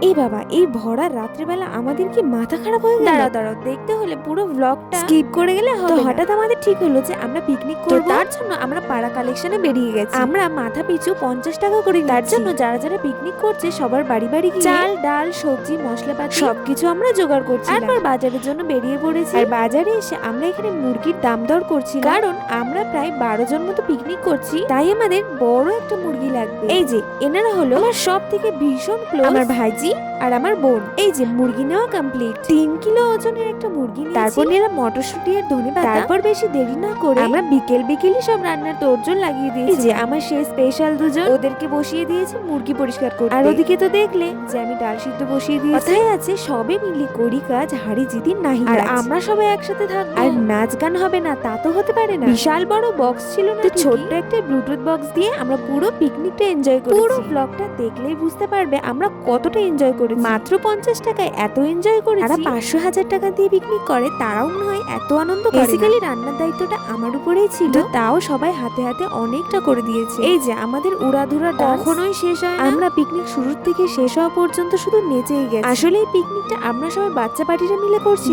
এই বাবা, এই ভরা রাত্রিবেলা আমাদের কি মাথা খারাপ হয়ে গেল? দাঁড়াও দেখতে হলে পুরো ব্লগটা স্কিপ করে গেলে হবে। হঠাৎ আমাদের ঠিক হলো যে আমরা পিকনিক করব, তার জন্য আমরা পাড়া কালেকশনে বেরিয়ে গেছি। আমরা মাথা পিছু 50 টাকা করে, তার জন্য যারা যারা পিকনিক করছে সবার বাড়ি বাড়ি গিয়ে চাল ডাল সবজি মশলাপাতি সবকিছু আমরা জোগাড় করছি। তারপর বাজারের জন্য বেরিয়ে পড়েছি। আর বাজারে এসে আমরা এখানে মুরগির দাম দর করছি, কারণ আমরা প্রায় 12 জন মতো পিকনিক করছি, তাই আমাদের বড় একটা মুরগি লাগবে। এই যে এনারা হলো আমার সব থেকে ভীষণ ক্লোজ, আমার ভাইজি আর আমার বোন। এই যে মুরগি নেওয়া কমপ্লিট, 3 কিলো ওজনের একটা মুরগি নিয়েছি। তারপর নিলাম মটরশুঁটি আর ধনেপাতা। তারপর বেশি দেরি না করে আমরা বিকেলই সব রান্নার তোড়জোড় লাগিয়ে দিয়েছি। এই যে আমার সেই স্পেশাল দুজন, ওদেরকে বসিয়ে দিয়েছি মুরগি পরিষ্কার করতে। আর ওদিকে তো দেখলে যে আমি ডাল সিদ্ধ বসিয়ে দিয়েছি। কথাই আছে সবে মিলে করি কাজ, হাড়ি জিদি নাহি। আর আমরা সবাই একসাথে থাকবো, আর নাচ গান হবে না তা তো হতে পারে না। বিশাল বড় বক্স ছিল না, ছোট্ট একটা ব্লুটুথ বক্স দিয়ে আমরা পুরো পিকনিকটা এনজয় করেছি। পুরো ব্লগটা দেখলেই বুঝতে পারবে আমরা কতটা এনজয় করেছি। মাত্র 50 টাকায় এত এনজয় করেছি। যারা 500-1000 টাকা দিয়ে পিকনিক করে তারাও মনে হয় এত আনন্দ করে। বেসিক্যালি রান্নার দায়িত্বটা আমার উপরেই ছিল, তাও সবাই হাতে হাতে অনেকটা করে দিয়েছে। এই যে আমাদের উড়াধুরা কখনোই শেষ হয় না। আমরা পিকনিক শুরুর থেকে শেষ হওয়া পর্যন্ত শুধু নেচেই গেছি। আসলে এই পিকনিকটা আমরা সবাই বাচ্চা পার্টিরা মিলে করছি।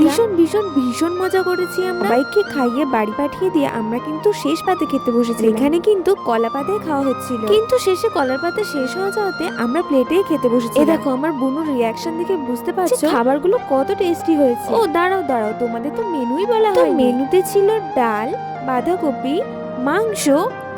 ভীষণ মজা করেছি। আমরা বাইককে খাইয়ে বাড়ি পাঠিয়ে দিয়ে আমরা কিন্তু শেষ পাতে খেতে বসেছি। এখানে কিন্তু কলা পাতায় খাওয়া হচ্ছিল, কিন্তু শেষে কলার পাতা শেষ হয়ে যাওয়াতে আমরা প্লেটেই খেতে বসেছি। এই দেখো আমার বোনুর রিয়াকশন দেখে বুঝতে পারছো খাবারগুলো কত টেস্টি হয়েছে। ও দাঁড়াও তোমাদের তো মেনুই বলা হয়। মেনুতে ছিল ডাল, বাঁধাকপি, মাংস,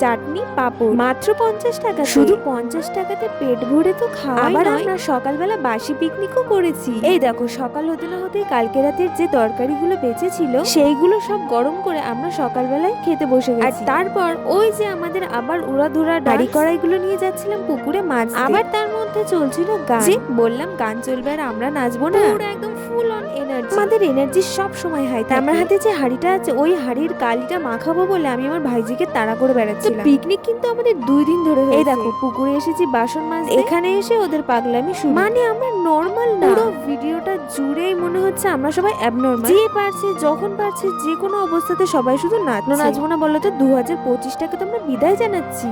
চাটনি, পাঁপড়, মাত্র 50 টাকা। শুধু 50 টাকাতে পেট ভরে তো খাওয়া। আবার আমরা সকালবেলা বাসি পিকনিকও করেছি। এই দেখো সকাল হতে না হতে কালকে রাতের যে তরকারিগুলো বেঁচে ছিল সেইগুলো সব গরম করে আমরা সকালবেলায় খেতে বসে গেছি। আর তারপর ওই যে আমাদের আবার উড়াধুরা ডাড়ি কড়াইগুলো নিয়ে যাচ্ছিলাম পুকুরে মাছ। আবার তার মধ্যে চলছিল গান। বললাম গান চলবে আর আমরা নাচবো না? পুরো একদম ফুল অন এনার্জি। আমাদের এনার্জি সব সময় হাই। আমার হাতে যে হাড়িটা আছে ওই হাড়ির কালিটা মাখাবো বলে আমি আমার ভাইজিকে তাড়া করে বেড়াচ্ছি। পিকনিক কিন্তু আমাদের 2 দিন ধরে হয়েছে। এই দেখো পুকুরে এসেছি বাসন মাছ, এখানে এসে ওদের পাগলামি শুরু। মানে আমরা নরমাল না। পুরো ভিডিওটা জুড়েই মনে হচ্ছে আমরা সবাই অ্যাবনরমাল। যে পারছে যখন পারছে যে কোনো অবস্থাতে সবাই শুধু নাচবো না বলো তো 2025 টাকে তো আমরা বিদায় জানাচ্ছি।